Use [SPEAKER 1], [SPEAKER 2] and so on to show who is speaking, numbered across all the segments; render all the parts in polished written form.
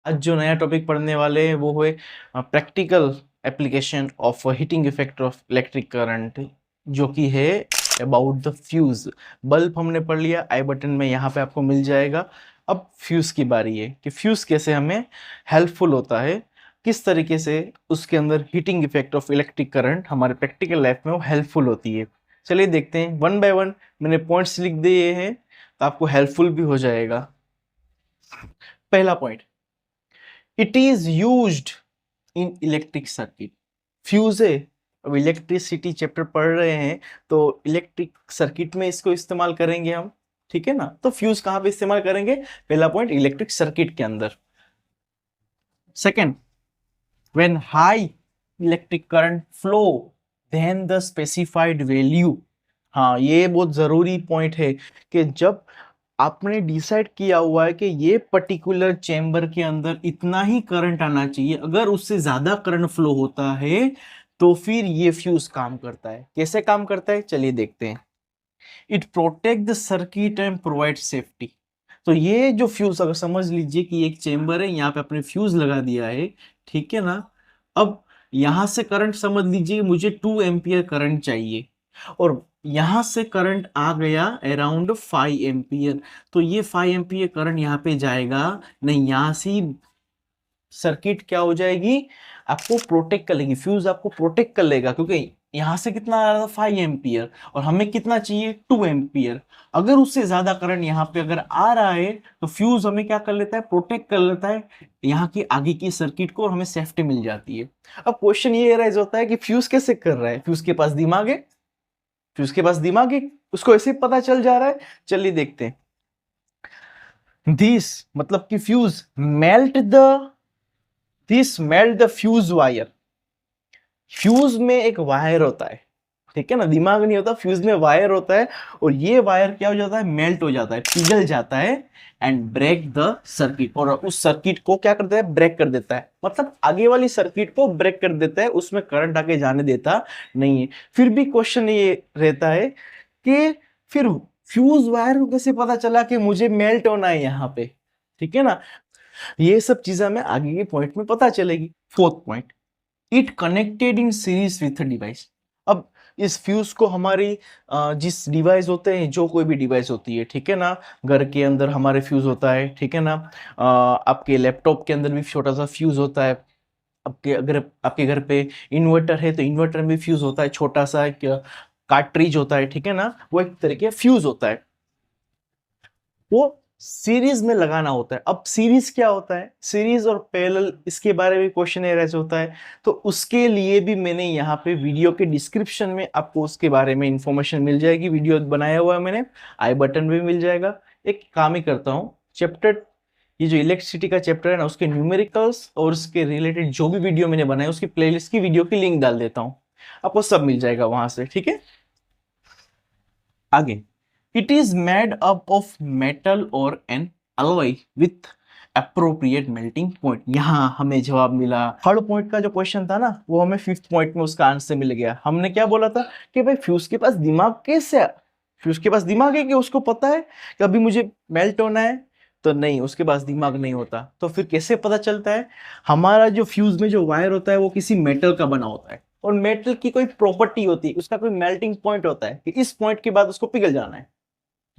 [SPEAKER 1] आज जो नया टॉपिक पढ़ने वाले हैं वो है practical application of heating effect of electric current, जो कि है अबाउट द फ्यूज। बल्ब हमने पढ़ लिया, आई बटन में यहाँ पे आपको मिल जाएगा। अब फ्यूज की बारी है कि फ्यूज कैसे हमें हेल्पफुल होता है, किस तरीके से उसके अंदर heating effect of electric current हमारे प्रैक्टिकल लाइफ में वो हेल्पफुल होती है। चलिए देखते हैं वन बाय वन। मैंने पॉइंट्स लिख दिए हैं तो आपको हेल्पफुल भी हो जाएगा। पहला point, it is used in electric circuit. Fuse है, अब इलेक्ट्रिसिटी चैप्टर पढ़ रहे हैं तो इलेक्ट्रिक सर्किट में इसको इस्तेमाल करेंगे हम, ठीक है ना। तो फ्यूज कहां पे इस्तेमाल करेंगे? पहला पॉइंट, इलेक्ट्रिक सर्किट के अंदर। Second, when high electric current flow then the specified value. हाँ, ये बहुत जरूरी पॉइंट है कि जब आपने डिसाइड किया हुआ है कि ये पर्टिकुलर चेंबर के अंदर इतना ही करंट आना चाहिए, अगर उससे ज्यादा करंट फ्लो होता है तो फिर ये फ्यूज काम करता है। कैसे काम करता है चलिए देखते हैं। It protect the circuit and provide safety. तो ये जो फ्यूज, अगर समझ लीजिए कि एक चेंबर है, यहाँ पे आपने फ्यूज लगा दिया है, ठीक है ना। अब यहां से करंट समझ लीजिए मुझे 2 एम्पियर करंट चाहिए, और यहां से करंट आ गया अराउंड 5 एम्पियर। तो ये 5 एम्पियर करंट यहाँ पे जाएगा नहीं, यहां से सर्किट क्या हो जाएगी, आपको प्रोटेक्ट कर लेगी, फ्यूज आपको प्रोटेक्ट कर लेगा, क्योंकि यहां से कितना आ रहा था 5 एम्पियर, और हमें कितना चाहिए 2 एम्पियर। अगर उससे ज्यादा करंट यहाँ पे अगर आ रहा है तो फ्यूज हमें क्या कर लेता है, प्रोटेक्ट कर लेता है यहाँ की आगे की सर्किट को, और हमें सेफ्टी मिल जाती है। अब क्वेश्चन ये राइज होता है कि फ्यूज कैसे कर रहा है? फ्यूज के पास दिमाग है, फ्यूज के पास दिमाग है, उसको ऐसे पता चल जा रहा है। चलिए देखते हैं। दिस मतलब कि fuse melt the this melt the fuse wire. Fuse में एक वायर होता है, ठीक है ना, दिमाग नहीं होता, फ्यूज में वायर होता है, और ये वायर क्या हो जाता है, मेल्ट हो जाता है, पिघल जाता है, एंड ब्रेक द सर्किट। और उस सर्किट को क्या करता है, ब्रेक कर देता है, मतलब आगे वाली सर्किट को ब्रेक कर देता है, उसमें करंट आगे जाने देता नहीं है। फिर भी क्वेश्चन ये रहता है कि फिर फ्यूज वायर को कैसे पता चला कि मुझे मेल्ट होना है यहाँ पे, ठीक है ना। ये सब चीजें हमें आगे के पॉइंट में पता चलेगी। Fourth point, it connected in series with device. अब इस फ्यूज को हमारी जिस डिवाइस होते हैं, जो कोई भी डिवाइस होती है, ठीक है ना, घर के अंदर हमारे फ्यूज होता है, ठीक है ना, आपके लैपटॉप के अंदर भी छोटा सा फ्यूज होता है, आपके अगर आपके घर पे इन्वर्टर है तो इन्वर्टर में भी फ्यूज होता है, छोटा सा एक कार्ट्रिज होता है, ठीक है ना, वो एक तरीके फ्यूज होता है, वो सीरीज में लगाना होता है। अब सीरीज क्या होता है, सीरीज और पैरेलल, इसके बारे में क्वेश्चन ऐसे होता है, तो उसके लिए भी मैंने यहाँ पे वीडियो के डिस्क्रिप्शन में आपको उसके बारे में इंफॉर्मेशन मिल जाएगी, वीडियो बनाया हुआ है मैंने, आई बटन में मिल जाएगा। एक काम ही करता हूँ, चैप्टर, ये जो इलेक्ट्रिसिटी का चैप्टर है ना, उसके न्यूमेरिकल्स और उसके रिलेटेड जो भी वीडियो मैंने बनाया उसकी प्लेलिस्ट की वीडियो की लिंक डाल देता हूँ, आपको सब मिल जाएगा वहां से, ठीक है। आगे, it is made up of metal और an alloy with appropriate melting point. यहां हमें जवाब मिला। थर्ड पॉइंट का जो क्वेश्चन था ना, वो हमें फिफ्थ पॉइंट में उसका आंसर मिल गया। हमने क्या बोला था कि भाई फ्यूज के पास दिमाग कैसे है? फ्यूज के पास दिमाग है कि उसको पता है कि अभी मुझे मेल्ट होना है? तो नहीं, उसके पास दिमाग नहीं होता। तो फिर कैसे पता चलता है? हमारा जो फ्यूज में जो वायर होता है वो किसी मेटल का बना होता है, और मेटल की कोई प्रॉपर्टी होती है, उसका कोई मेल्टिंग पॉइंट होता है कि इस पॉइंट के बाद उसको पिघल जाना है।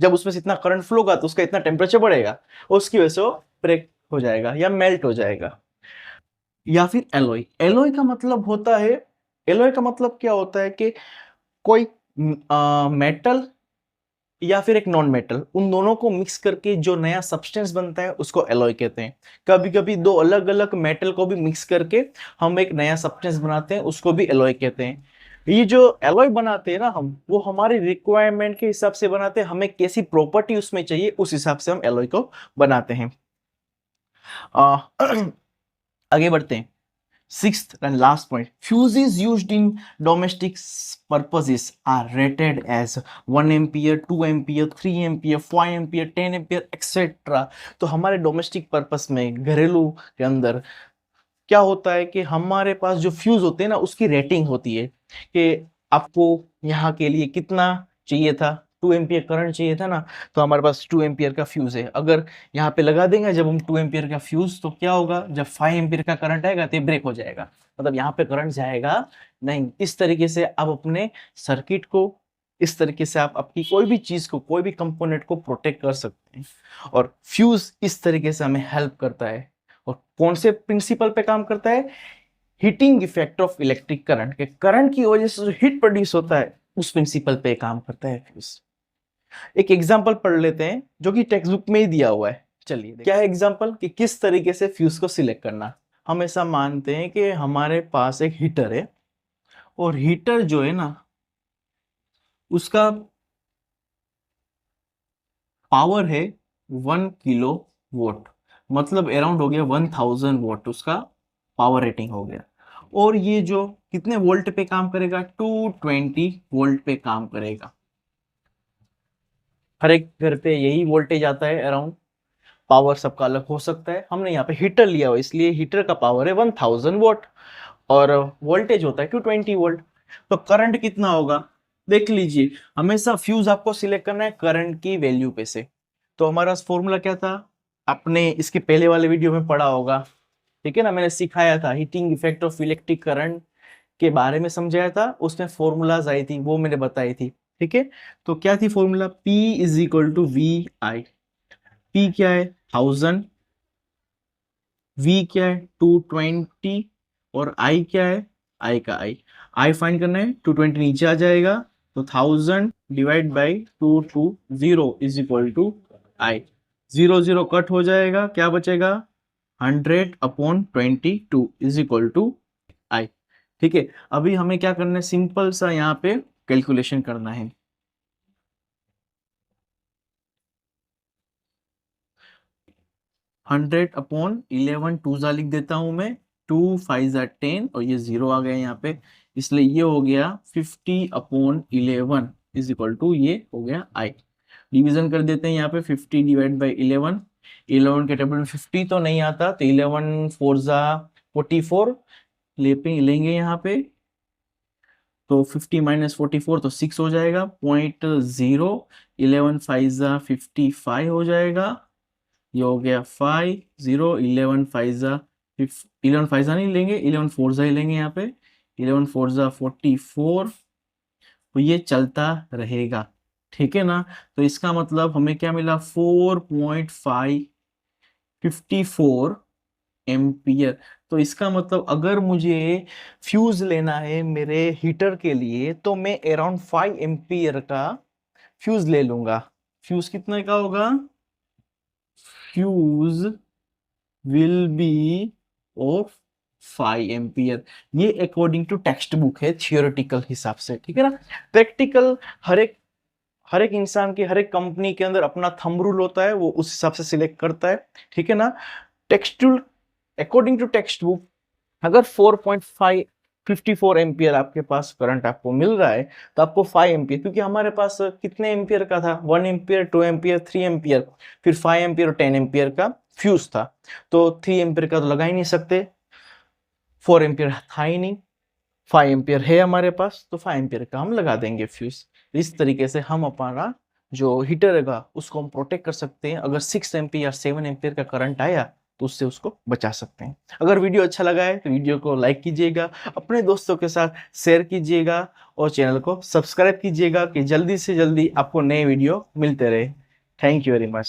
[SPEAKER 1] जब उसमें से इतना करंट फ्लो होगा तो उसका इतना टेम्परेचर बढ़ेगा, और उसकी वजह से वो ब्रेक हो जाएगा या मेल्ट हो जाएगा। या फिर एलॉय, एलॉय का मतलब होता है, एलॉय का मतलब क्या होता है कि कोई मेटल या फिर एक नॉन मेटल, उन दोनों को मिक्स करके जो नया सब्सटेंस बनता है उसको एलॉय कहते हैं। कभी कभी दो अलग अलग मेटल को भी मिक्स करके हम एक नया सब्सटेंस बनाते हैं, उसको भी एलॉय कहते हैं। ये जो एलॉय बनाते हैं ना हम, वो हमारी रिक्वायरमेंट के हिसाब से बनाते हैं, हमें कैसी प्रॉपर्टी उसमें चाहिए उस हिसाब से हम एलॉय को बनाते हैं। आगे बढ़ते हैं। Sixth and last point, fuses used in domestic purposes are rated as 1 ampere, 2 ampere, 3 ampere, 5 ampere, 10 ampere, etc. तो हमारे डोमेस्टिक पर्पस में, घरेलू के अंदर क्या होता है कि हमारे पास जो फ्यूज होते हैं ना, उसकी रेटिंग होती है कि आपको यहाँ के लिए कितना चाहिए था, 2 एम्पियर करंट चाहिए था ना, तो हमारे पास 2 एम्पियर का फ्यूज है। अगर यहाँ पे लगा देंगे जब हम 2 एम्पियर का फ्यूज, तो क्या होगा, जब 5 एम्पियर का करंट आएगा तो ये ब्रेक हो जाएगा, मतलब यहाँ पे करंट जाएगा नहीं। इस तरीके से आप अपने सर्किट को, इस तरीके से आप आपकी कोई भी चीज को, कोई भी कंपोनेंट को प्रोटेक्ट कर सकते हैं। और फ्यूज इस तरीके से हमें हेल्प करता है। और कौन से प्रिंसिपल पे काम करता है, heating effect of electric current, के करंट की वजह से जो हीट प्रोड्यूस होता है उस प्रिंसिपल पे काम करता है फ्यूज। एक एग्जांपल पढ़ लेते हैं जो कि टेक्स्ट बुक में ही दिया हुआ है। चलिए क्या है एग्जांपल, कि किस तरीके से फ्यूज को सिलेक्ट करना। हम ऐसा मानते हैं कि हमारे पास एक हीटर है, और हीटर जो है ना, उसका पावर है 1 किलो वोट, मतलब अराउंड हो गया 1000 वोट उसका पावर रेटिंग हो गया। और ये जो कितने वोल्ट पे काम करेगा, 220 वोल्ट पे काम करेगा। हर एक घर पे यही वोल्टेज आता है अराउंड। पावर सबका अलग हो सकता है, हमने यहाँ पे हीटर लिया हुआ इसलिए हीटर का पावर है 1000 वोट और वोल्टेज होता है 220 वोल्ट। तो करंट कितना होगा, देख लीजिए, हमेशा फ्यूज आपको सिलेक्ट करना है करंट की वैल्यू पे से। तो हमारा फॉर्मूला क्या था, आपने इसके पहले वाले वीडियो में पढ़ा होगा, ठीक है ना, मैंने सिखाया था heating effect of electric current के बारे में समझाया था, उसमें फॉर्मूलाज आई थी, वो मैंने बताई थी, ठीक है। तो क्या थी formula, P is equal to V I. P क्या है 1000, V क्या है 220 और I क्या है, I का I फाइंड करना है। 220 नीचे आ जाएगा तो 1000 divide by 220 is equal to I। 0 cut हो जाएगा, क्या बचेगा 100/22 इज इक्वल टू I। ठीक है, अभी हमें क्या करना है, सिंपल सा यहाँ पे कैलकुलेशन करना है। हंड्रेड अपॉन 11 टू जा लिख देता हूं मैं, 2 5 जा 10 और ये 0 आ गया यहाँ पे, इसलिए ये हो गया 50/11 इज इक्वल टू ये हो गया I। डिवीजन कर देते हैं यहाँ पे, 50 डिवाइड बाई 11, 11 के टेबल में 50 तो नहीं आता, तो 11 4 जा 44 लेंगे यहाँ पे, तो 50 माइनस 44 तो 6 हो जाएगा, 0.0, 11 5 जा 55 हो जाएगा, ये हो गया 5 0, 11 5 जा 11 5 जा नहीं लेंगे, 11 4 जा ही लेंगे यहाँ पे, 11 4 जा 44, तो ये चलता रहेगा, ठीक है ना। तो इसका मतलब हमें क्या मिला, 4.554 एम्पियर। तो इसका मतलब अगर मुझे फ्यूज लेना है मेरे हीटर के लिए, तो मैं अराउंड 5 एम्पियर का फ्यूज ले लूंगा। फ्यूज कितने का होगा, fuse will be of 5 ampere. ये अकॉर्डिंग टू टेक्स्ट बुक है, थियोरेटिकल हिसाब से, ठीक है ना। प्रैक्टिकल हर एक इंसान की, हर एक कंपनी के अंदर अपना थंब रूल होता है, वो उस हिसाब से सिलेक्ट करता है, ठीक है ना। Textual according to text book, अगर 4.554 एम्पियर आपके पास करंट आपको मिल रहा है, तो आपको 5 एम्पियर, क्योंकि हमारे पास कितने एम्पियर का था, 1 एम्पियर 2 एम्पियर 3 एम्पियर, फिर 5 एम्पियर और 10 एम्पियर का फ्यूज था, तो 3 एम्पियर का तो लगा ही नहीं सकते, 4 एम्पियर था ही नहीं, 5 एम्पियर है हमारे पास, तो 5 एम्पियर का हम लगा देंगे फ्यूज। इस तरीके से हम अपना जो हीटर है उसको हम प्रोटेक्ट कर सकते हैं। अगर 6 एम्पियर या 7 एम्पियर का करंट आया तो उससे उसको बचा सकते हैं। अगर वीडियो अच्छा लगा है तो वीडियो को लाइक कीजिएगा, अपने दोस्तों के साथ शेयर कीजिएगा और चैनल को सब्सक्राइब कीजिएगा कि जल्दी से जल्दी आपको नए वीडियो मिलते रहे। Thank you very much.